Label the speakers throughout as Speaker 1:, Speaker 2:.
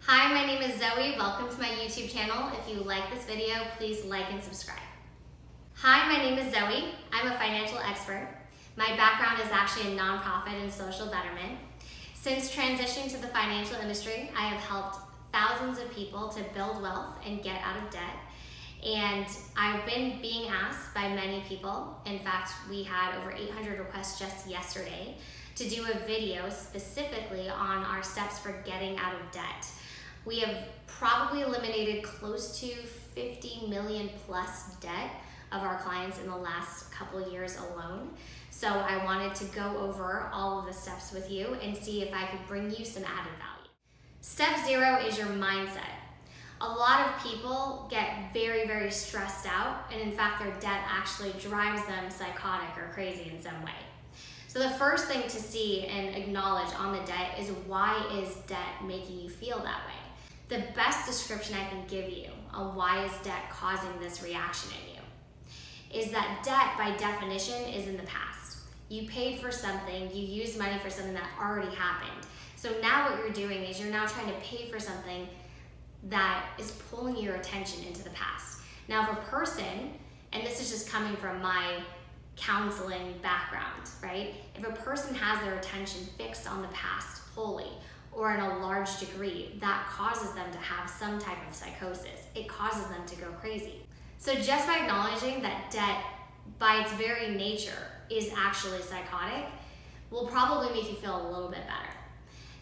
Speaker 1: Hi, my name is Zoe. Welcome to my YouTube channel. If you like this video, please like and subscribe. Hi, my name is Zoe. I'm a financial expert. My background is actually in nonprofit and social betterment. Since transitioning to the financial industry, I have helped thousands of people to build wealth and get out of debt. And I've been being asked by many people, in fact, we had over 800 requests just yesterday, to do a video specifically on our steps for getting out of debt. We have probably eliminated close to 50 million plus debt of our clients in the last couple of years alone. So I wanted to go over all of the steps with you and see if I could bring you some added value. Step 0 is your mindset. A lot of people get very, very stressed out, and in fact, their debt actually drives them psychotic or crazy in some way. So the first thing to see and acknowledge on the debt is, why is debt making you feel that way? The best description I can give you on why is debt causing this reaction in you is that debt, by definition, is in the past. You paid for something, you used money for something that already happened. So now what you're doing is you're now trying to pay for something that is pulling your attention into the past. Now, if a person, and this is just coming from my counseling background, right? If a person has their attention fixed on the past wholly, or in a large degree, that causes them to have some type of psychosis. It causes them to go crazy. So just by acknowledging that debt, by its very nature, is actually psychotic, will probably make you feel a little bit better.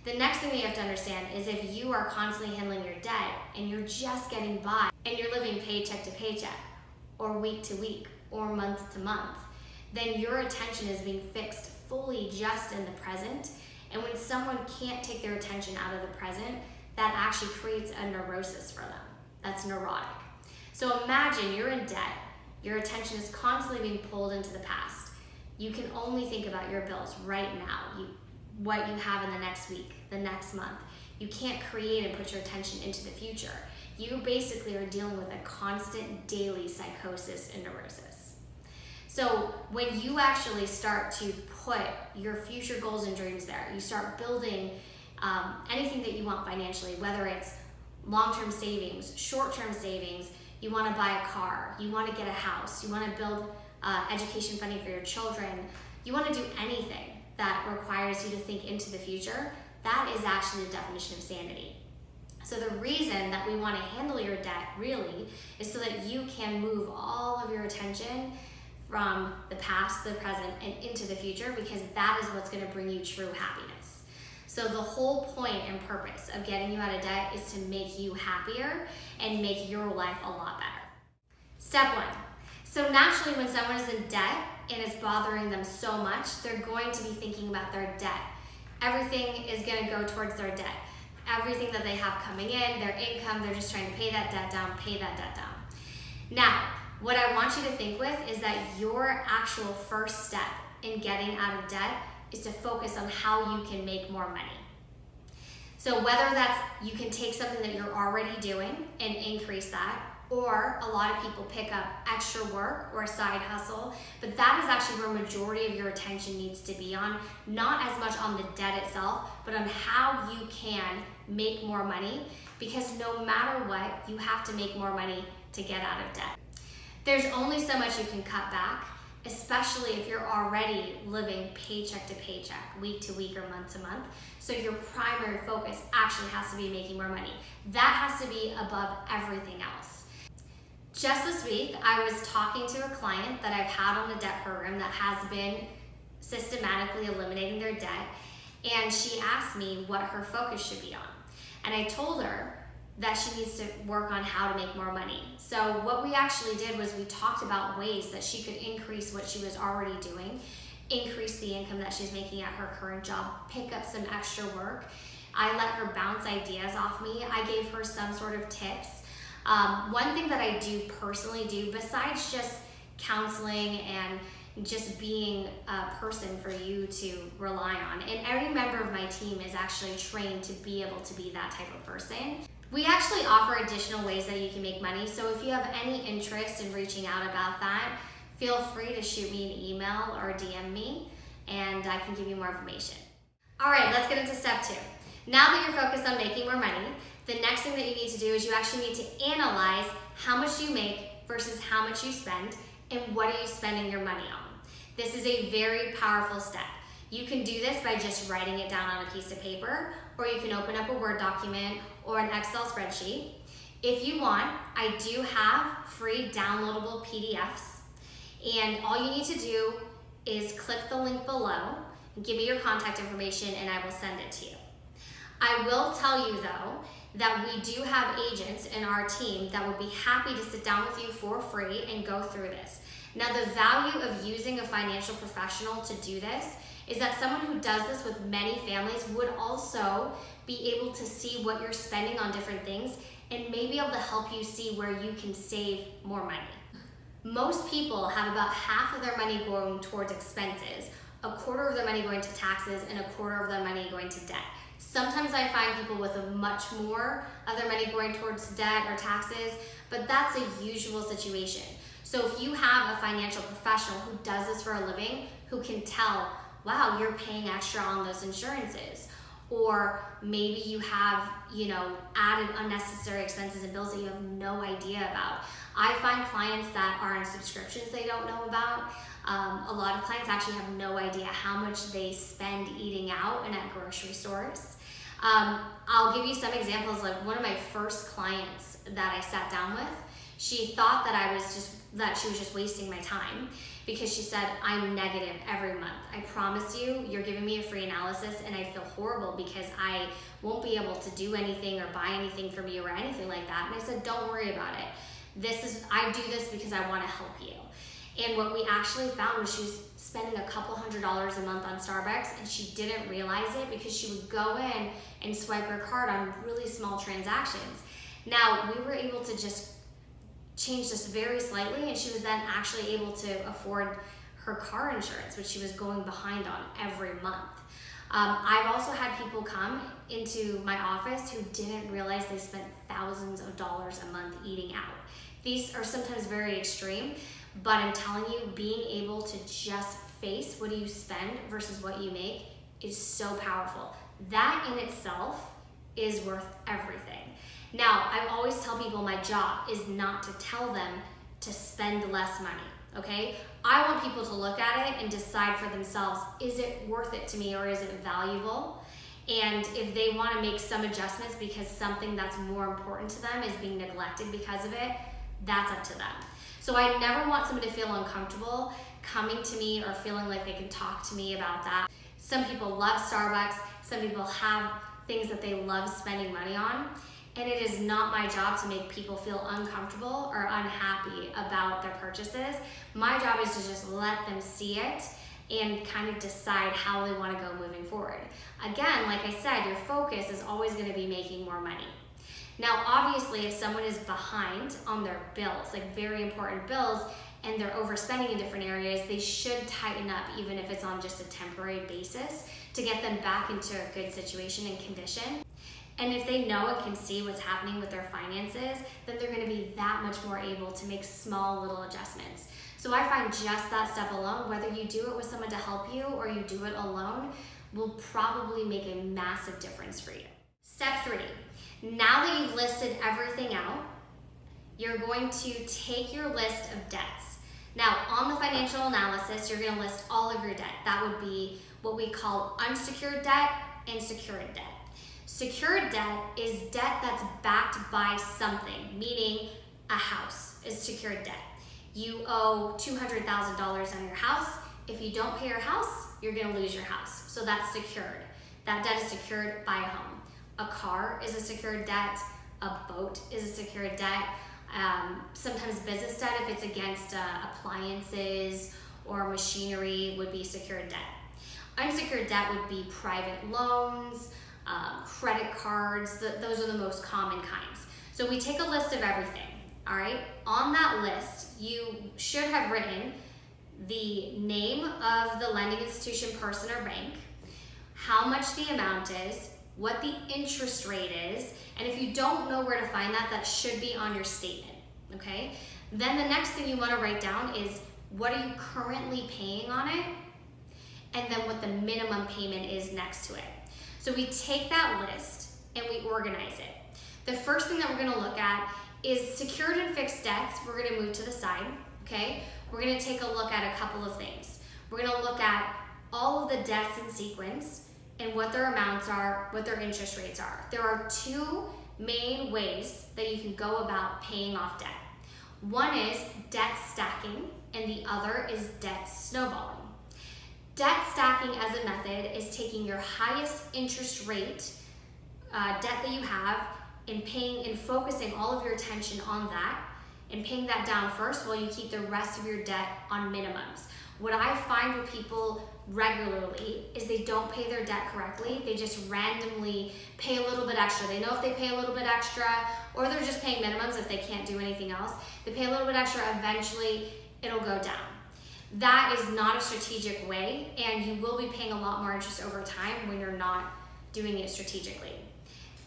Speaker 1: The next thing that you have to understand is, if you are constantly handling your debt and you're just getting by and you're living paycheck to paycheck or week to week or month to month, then your attention is being fixed fully just in the present. And when someone can't take their attention out of the present, that actually creates a neurosis for them. That's neurotic. So imagine you're in debt, your attention is constantly being pulled into the past. You can only think about your bills right now, what you have in the next week, the next month. You can't create and put your attention into the future. You basically are dealing with a constant daily psychosis and neurosis. So when you actually start to put your future goals and dreams there, you start building anything that you want financially, whether it's long-term savings, short-term savings, you want to buy a car, you want to get a house, you want to build education funding for your children, you want to do anything that requires you to think into the future, that is actually the definition of sanity. So the reason that we want to handle your debt really is so that you can move all of your attention from the past, the present, and into the future, because that is what's going to bring you true happiness. So the whole point and purpose of getting you out of debt is to make you happier and make your life a lot better. Step 1. So naturally, when someone is in debt and it's bothering them so much, they're going to be thinking about their debt. Everything is going to go towards their debt. Everything that they have coming in, their income, they're just trying to pay that debt down, pay that debt down. Now, what I want you to think with is that your actual first step in getting out of debt is to focus on how you can make more money. So whether that's, you can take something that you're already doing and increase that, or a lot of people pick up extra work or a side hustle, but that is actually where majority of your attention needs to be on, not as much on the debt itself, but on how you can make more money, because no matter what, you have to make more money to get out of debt. There's only so much you can cut back, especially if you're already living paycheck to paycheck, week to week or month to month. So your primary focus actually has to be making more money. That has to be above everything else. Just this week, I was talking to a client that I've had on the debt program that has been systematically eliminating their debt, and she asked me what her focus should be on. And I told her that she needs to work on how to make more money. So what we actually did was we talked about ways that she could increase what she was already doing, increase the income that she's making at her current job, pick up some extra work. I let her bounce ideas off me. I gave her some sort of tips. One thing that I do personally do, besides just counseling and just being a person for you to rely on, and every member of my team is actually trained to be able to be that type of person. We actually offer additional ways that you can make money. So if you have any interest in reaching out about that, feel free to shoot me an email or DM me, and I can give you more information. All right, let's get into step 2. Now that you're focused on making more money, The next thing that you need to do is you actually need to analyze how much you make versus how much you spend, and what are you spending your money on. This is a very powerful step. You can do this by just writing it down on a piece of paper, or you can open up a Word document or an Excel spreadsheet. If you want, I do have free downloadable PDFs, and all you need to do is click the link below, give me your contact information, and I will send it to you. I will tell you though, that we do have agents in our team that would be happy to sit down with you for free and go through this. Now, the value of using a financial professional to do this is that someone who does this with many families would also be able to see what you're spending on different things and may be able to help you see where you can save more money. Most people have about half of their money going towards expenses, a quarter of their money going to taxes, and a quarter of their money going to debt. Sometimes I find people with a much more of their money going towards debt or taxes, but that's a usual situation. So if you have a financial professional who does this for a living, who can tell, wow, you're paying extra on those insurances, or maybe you have, added unnecessary expenses and bills that you have no idea about. I find clients that are on subscriptions they don't know about. A lot of clients actually have no idea how much they spend eating out and at grocery stores. I'll give you some examples. Like one of my first clients that I sat down with, she thought that she was just wasting my time because she said, I'm negative every month. I promise you, you're giving me a free analysis and I feel horrible because I won't be able to do anything or buy anything from you or anything like that. And I said, don't worry about it. I do this because I want to help you. And what we actually found was she was spending a couple $100s a month on Starbucks, and she didn't realize it because she would go in and swipe her card on really small transactions. Now, we were able to just change this very slightly, and she was then actually able to afford her car insurance, which she was going behind on every month. I've also had people come into my office who didn't realize they spent thousands of dollars a month eating out. These are sometimes very extreme, but I'm telling you, being able to just face what do you spend versus what you make is so powerful. That in itself is worth everything. Now, I always tell people my job is not to tell them to spend less money, okay? I want people to look at it and decide for themselves, is it worth it to me or is it valuable? And if they want to make some adjustments because something that's more important to them is being neglected because of it, that's up to them. So I never want someone to feel uncomfortable coming to me or feeling like they can talk to me about that. Some people love Starbucks, some people have things that they love spending money on, and it is not my job to make people feel uncomfortable or unhappy about their purchases. My job is to just let them see it and kind of decide how they want to go moving forward. Again, like I said, your focus is always going to be making more money. Now, obviously, if someone is behind on their bills, like very important bills, and they're overspending in different areas, they should tighten up, even if it's on just a temporary basis, to get them back into a good situation and condition. And if they know and can see what's happening with their finances, then they're going to be that much more able to make small little adjustments. So I find just that step alone, whether you do it with someone to help you or you do it alone, will probably make a massive difference for you. Step 3. Now that you've listed everything out, you're going to take your list of debts. Now, on the financial analysis, you're going to list all of your debt. That would be what we call unsecured debt and secured debt. Secured debt is debt that's backed by something, meaning a house is secured debt. You owe $200,000 on your house. If you don't pay your house, you're going to lose your house. So that's secured. That debt is secured by a home. A car is a secured debt. A boat is a secured debt. Sometimes business debt, if it's against appliances or machinery, would be secured debt. Unsecured debt would be private loans, credit cards. Those are the most common kinds. So we take a list of everything, all right? On that list, you should have written the name of the lending institution, person, or bank, how much the amount is, what the interest rate is, and if you don't know where to find that, that should be on your statement, okay? Then the next thing you want to write down is what are you currently paying on it, and then what the minimum payment is next to it. So we take that list and we organize it. The first thing that we're gonna look at is secured and fixed debts. We're gonna move to the side, okay? We're gonna take a look at a couple of things. We're gonna look at all of the debts in sequence and what their amounts are, what their interest rates are. There are two main ways that you can go about paying off debt. One is debt stacking and the other is debt snowballing. Debt stacking as a method is taking your highest interest rate debt that you have and paying and focusing all of your attention on that and paying that down first while you keep the rest of your debt on minimums. What I find with people regularly is they don't pay their debt correctly. They just randomly pay a little bit extra. They know if they pay a little bit extra, or they're just paying minimums if they can't do anything else. They pay a little bit extra, eventually it'll go down. That is not a strategic way, and you will be paying a lot more interest over time when you're not doing it strategically.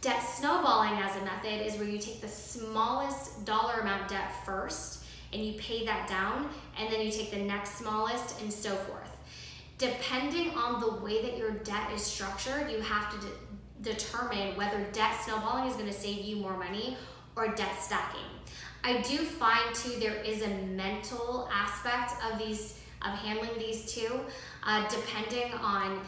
Speaker 1: Debt snowballing as a method is where you take the smallest dollar amount debt first and you pay that down, and then you take the next smallest and so forth. Depending on the way that your debt is structured, you have to determine whether debt snowballing is going to save you more money or debt stacking. I do find too there is a mental aspect of handling these two, depending on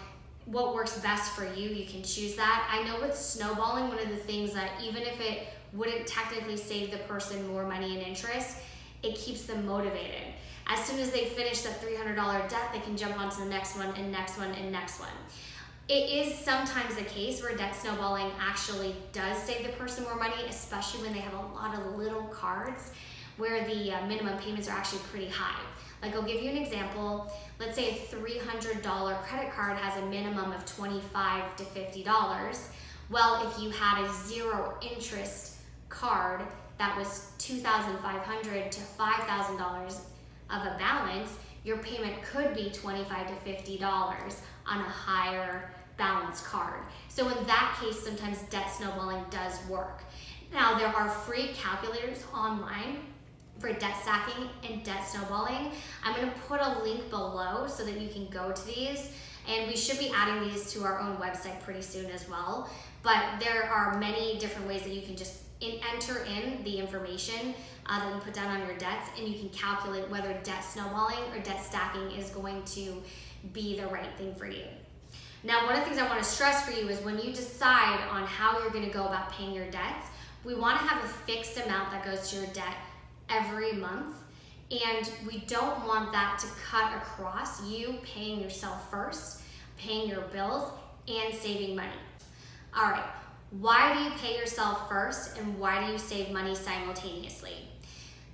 Speaker 1: what works best for you. You can choose that. I know with snowballing, one of the things that even if it wouldn't technically save the person more money and interest, it keeps them motivated. As soon as they finish that $300 debt, they can jump onto the next one and next one and next one. It is sometimes the case where debt snowballing actually does save the person more money, especially when they have a lot of little cards where the minimum payments are actually pretty high. Like, I'll give you an example. Let's say a $300 credit card has a minimum of $25 to $50. Well, if you had a zero interest card that was $2,500 to $5,000 of a balance, your payment could be $25 to $50 on a higher balance card. So in that case, sometimes debt snowballing does work. Now, there are free calculators online for debt stacking and debt snowballing. I'm gonna put a link below so that you can go to these, and we should be adding these to our own website pretty soon as well. But there are many different ways that you can just enter in the information that you put down on your debts, and you can calculate whether debt snowballing or debt stacking is going to be the right thing for you. Now, one of the things I want to stress for you is when you decide on how you're going to go about paying your debts, we want to have a fixed amount that goes to your debt every month, and we don't want that to cut across you paying yourself first, paying your bills, and saving money. All right, why do you pay yourself first and why do you save money simultaneously?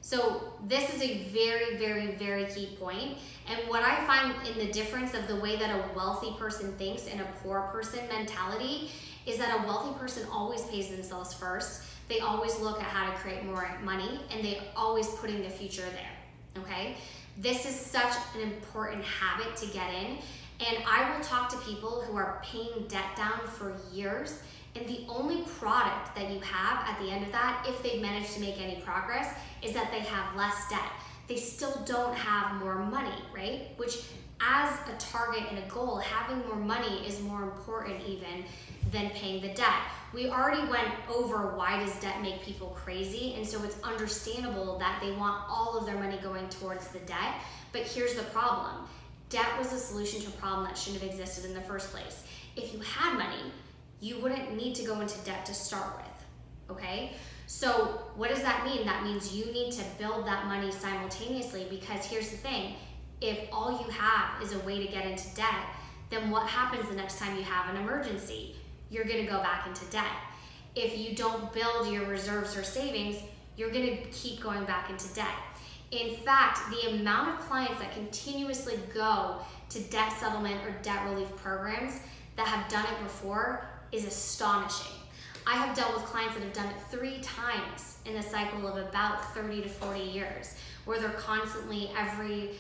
Speaker 1: So this is a very, very, very key point. And what I find in the difference of the way that a wealthy person thinks and a poor person mentality is that a wealthy person always pays themselves first. They always look at how to create more money, and they always putting the future there, okay? This is such an important habit to get in. And I will talk to people who are paying debt down for years, and the only product that you have at the end of that, if they've managed to make any progress, is that they have less debt. They still don't have more money, right? Which, as a target and a goal, having more money is more important even than paying the debt. We already went over why does debt make people crazy, and so it's understandable that they want all of their money going towards the debt. But here's the problem. Debt was a solution to a problem that shouldn't have existed in the first place. If you had money, you wouldn't need to go into debt to start with, okay? So what does that mean? That means you need to build that money simultaneously, because here's the thing. If all you have is a way to get into debt, then what happens the next time you have an emergency? You're gonna go back into debt. If you don't build your reserves or savings, you're gonna keep going back into debt. In fact, the amount of clients that continuously go to debt settlement or debt relief programs that have done it before is astonishing. I have dealt with clients that have done it 3 times in a cycle of about 30 to 40 years, where they're constantly every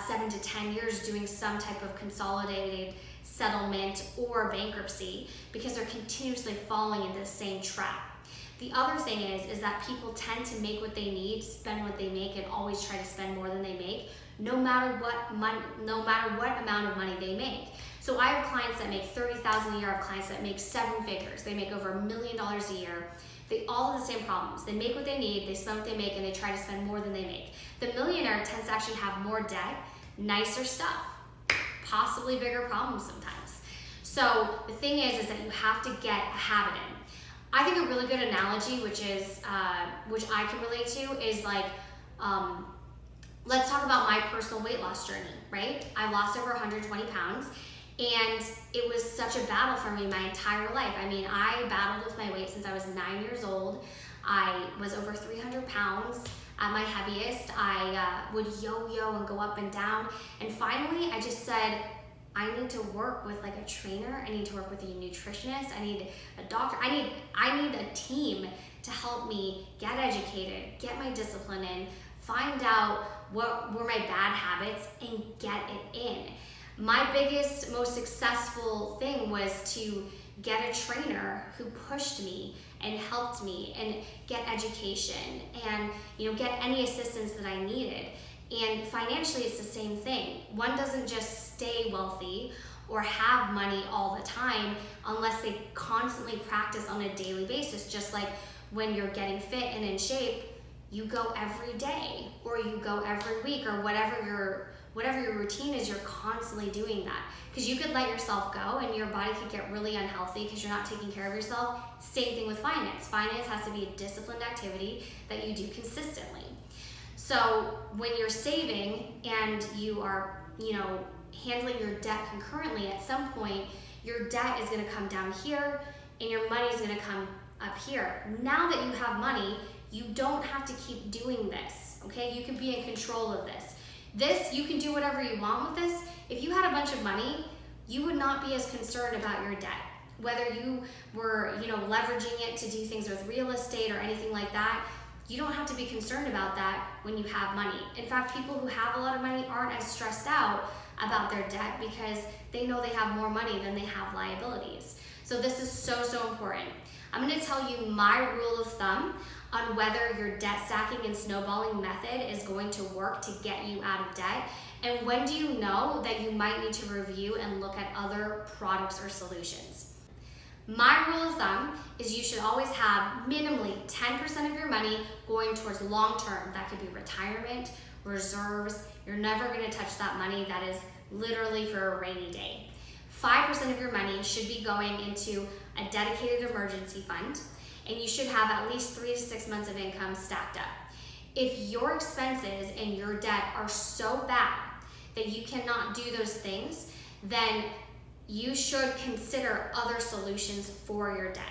Speaker 1: 7 to 10 years doing some type of consolidated settlement or bankruptcy, because they're continuously falling into the same trap. The other thing is that people tend to make what they need, spend what they make, and always try to spend more than they make, no matter what amount of money they make. So I have clients that make $30,000 a year. I have clients that make 7 figures. They make over $1 million a year. They all have the same problems. They make what they need, they spend what they make, and they try to spend more than they make. The millionaire tends to actually have more debt, nicer stuff, possibly bigger problems sometimes. So the thing is that you have to get a habit in. I think a really good analogy, which I can relate to, is like, let's talk about my personal weight loss journey, right? I lost over 120 pounds, and it was such a battle for me my entire life. I mean, I battled with my weight since I was 9 years old. I was over 300 pounds at my heaviest. I would yo-yo and go up and down. And finally, I just said, I need to work with like a trainer. I need to work with a nutritionist. I need a doctor. I need a team to help me get educated, get my discipline in, find out what were my bad habits, and get it in. My biggest, most successful thing was to get a trainer who pushed me and helped me and get education and get any assistance that I needed. And financially, it's the same thing. One doesn't just stay wealthy or have money all the time unless they constantly practice on a daily basis. Just like when you're getting fit and in shape, you go every day or you go every week or whatever your routine is, you're constantly doing that. Because you could let yourself go and your body could get really unhealthy because you're not taking care of yourself. Same thing with finance. Finance has to be a disciplined activity that you do consistently. So when you're saving and you are, handling your debt concurrently, at some point, your debt is gonna come down here and your money is gonna come up here. Now that you have money, you don't have to keep doing this, okay? You can be in control of this. You can do whatever you want with this. If you had a bunch of money, you would not be as concerned about your debt. Whether you were, leveraging it to do things with real estate or anything like that, you don't have to be concerned about that when you have money. In fact, people who have a lot of money aren't as stressed out about their debt because they know they have more money than they have liabilities. So this is so, so important. I'm gonna tell you my rule of thumb on whether your debt stacking and snowballing method is going to work to get you out of debt, and when do you know that you might need to review and look at other products or solutions. My rule of thumb is you should always have minimally 10% of your money going towards long-term. That could be retirement, reserves. You're never gonna touch that money. That is literally for a rainy day. 5% of your money should be going into a dedicated emergency fund, and you should have at least 3 to 6 months of income stacked up. If your expenses and your debt are so bad that you cannot do those things, then you should consider other solutions for your debt.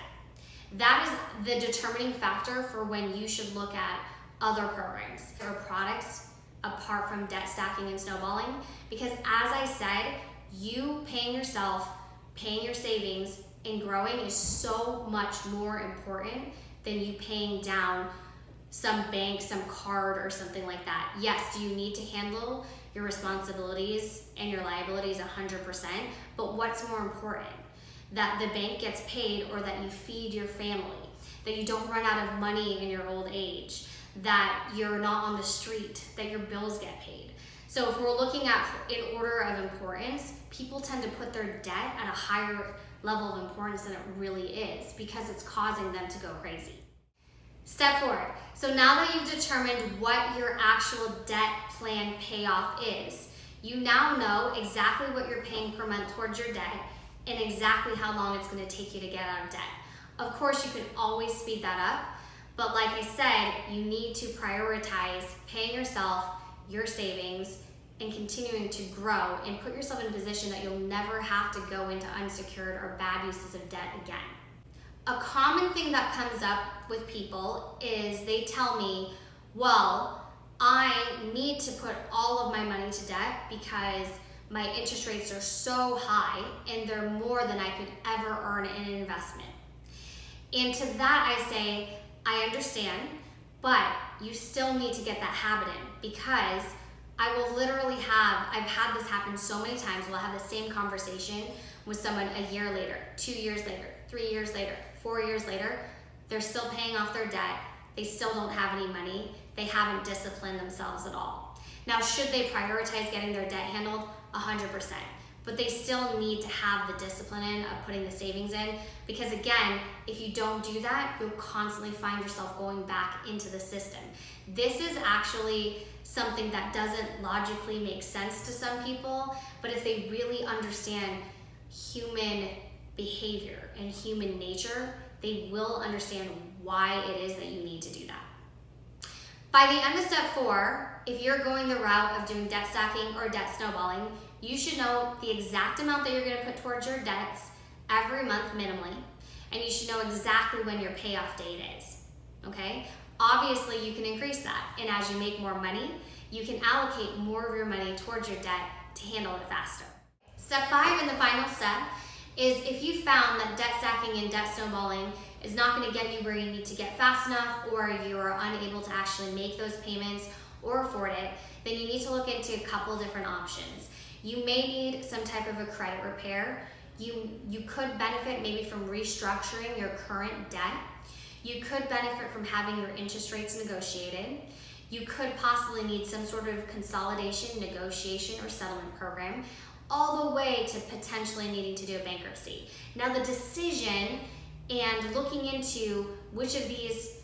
Speaker 1: That is the determining factor for when you should look at other programs or products apart from debt stacking and snowballing. Because as I said, you paying yourself, paying your savings, and growing is so much more important than you paying down some bank, some card, or something like that. Yes, do you need to handle your responsibilities and your liabilities 100%, but what's more important? That the bank gets paid, or that you feed your family, that you don't run out of money in your old age, that you're not on the street, that your bills get paid. So if we're looking at in order of importance, people tend to put their debt at a higher level of importance than it really is because it's causing them to go crazy. Step forward. So now that you've determined what your actual debt plan payoff is, you now know exactly what you're paying per month towards your debt and exactly how long it's going to take you to get out of debt. Of course, you can always speed that up, but like I said, you need to prioritize paying yourself, your savings, and continuing to grow and put yourself in a position that you'll never have to go into unsecured or bad uses of debt again. A common thing that comes up with people is they tell me, well, I need to put all of my money to debt because my interest rates are so high and they're more than I could ever earn in an investment. And to that I say, I understand, but you still need to get that habit in, because I will literally I've had this happen so many times. We'll have the same conversation with someone a year later, 2 years later, 3 years later, 4 years later. They're still paying off their debt. They still don't have any money. They haven't disciplined themselves at all. Now, should they prioritize getting their debt handled? 100%. but they still need to have the discipline in of putting the savings in, because again, if you don't do that, you'll constantly find yourself going back into the system. This is actually something that doesn't logically make sense to some people, but if they really understand human behavior and human nature, they will understand why it is that you need to do that. By the end of step 4, if you're going the route of doing debt stacking or debt snowballing, you should know the exact amount that you're going to put towards your debts every month minimally, and you should know exactly when your payoff date is, okay? Obviously, you can increase that, and as you make more money, you can allocate more of your money towards your debt to handle it faster. Step 5 and the final step is if you found that debt stacking and debt snowballing is not going to get you where you need to get fast enough, or you are unable to actually make those payments or afford it, then you need to look into a couple different options. You may need some type of a credit repair. You could benefit maybe from restructuring your current debt. You could benefit from having your interest rates negotiated. You could possibly need some sort of consolidation, negotiation, or settlement program, all the way to potentially needing to do a bankruptcy. Now, the decision and looking into which of these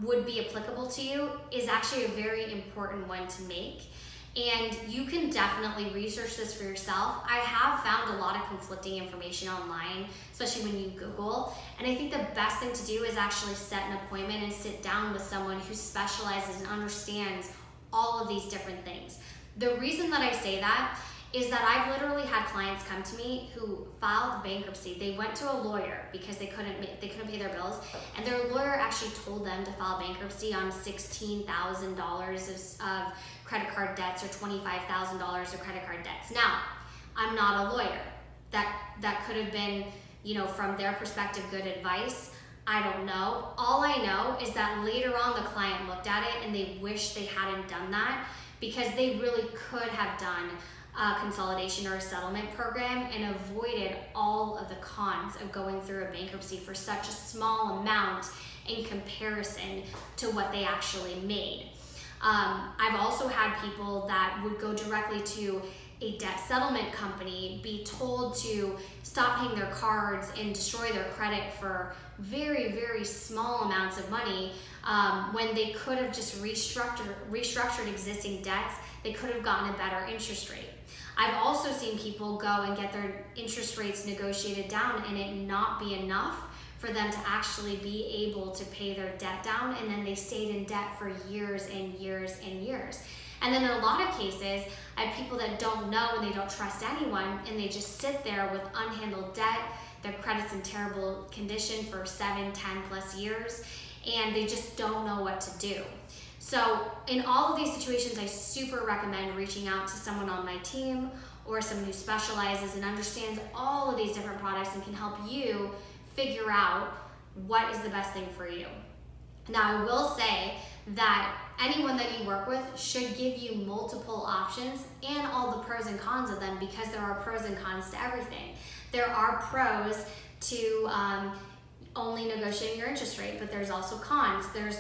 Speaker 1: would be applicable to you is actually a very important one to make. And you can definitely research this for yourself. I have found a lot of conflicting information online, especially when you Google. And I think the best thing to do is actually set an appointment and sit down with someone who specializes and understands all of these different things. The reason that I say that is that I've literally had clients come to me who filed bankruptcy. They went to a lawyer because they couldn't pay their bills, and their lawyer actually told them to file bankruptcy on $16,000 of credit card debts or $25,000 of credit card debts. Now, I'm not a lawyer. That could have been, from their perspective, good advice. I don't know. All I know is that later on the client looked at it and they wish they hadn't done that, because they really could have done a consolidation or a settlement program and avoided all of the cons of going through a bankruptcy for such a small amount in comparison to what they actually made. I've also had people that would go directly to a debt settlement company, be told to stop paying their cards and destroy their credit for very, very small amounts of money, when they could have just restructured existing debts. They could have gotten a better interest rate. I've also seen people go and get their interest rates negotiated down and it not be enough for them to actually be able to pay their debt down, and then they stayed in debt for years and years and years. And then in a lot of cases, I have people that don't know and they don't trust anyone, and they just sit there with unhandled debt. Their credit's in terrible condition for 7, 10 plus years, and they just don't know what to do. So in all of these situations, I super recommend reaching out to someone on my team or someone who specializes and understands all of these different products and can help you figure out what is the best thing for you. Now, I will say that anyone that you work with should give you multiple options and all the pros and cons of them, because there are pros and cons to everything. There are pros to only negotiating your interest rate, but there's also cons. There's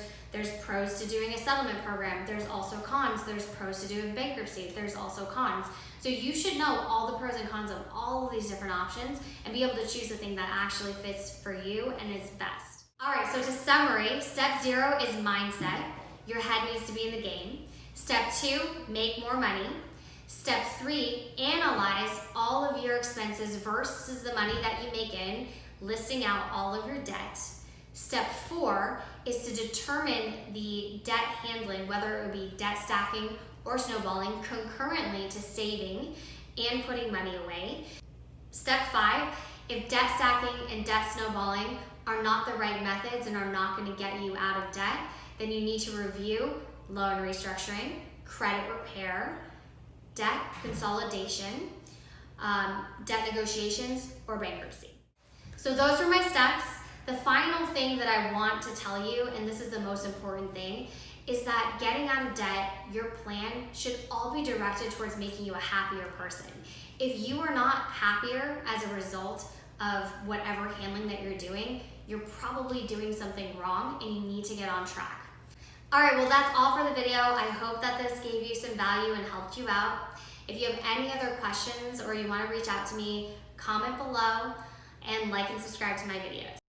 Speaker 1: pros to doing a settlement program. There's also cons. There's pros to doing bankruptcy. There's also cons. So you should know all the pros and cons of all of these different options and be able to choose the thing that actually fits for you and is best. All right, so to summary, step 0 is mindset. Your head needs to be in the game. Step 2, make more money. Step 3, analyze all of your expenses versus the money that you make in, listing out all of your debt. Step 4 is to determine the debt handling, whether it would be debt stacking or snowballing, concurrently to saving and putting money away. Step 5, if debt stacking and debt snowballing are not the right methods and are not going to get you out of debt, then you need to review loan restructuring, credit repair, debt consolidation, debt negotiations, or bankruptcy. So those are my steps. The final thing that I want to tell you, and this is the most important thing, is that getting out of debt, your plan should all be directed towards making you a happier person. If you are not happier as a result of whatever handling that you're doing, you're probably doing something wrong and you need to get on track. All right, well, that's all for the video. I hope that this gave you some value and helped you out. If you have any other questions or you want to reach out to me, comment below and like and subscribe to my videos.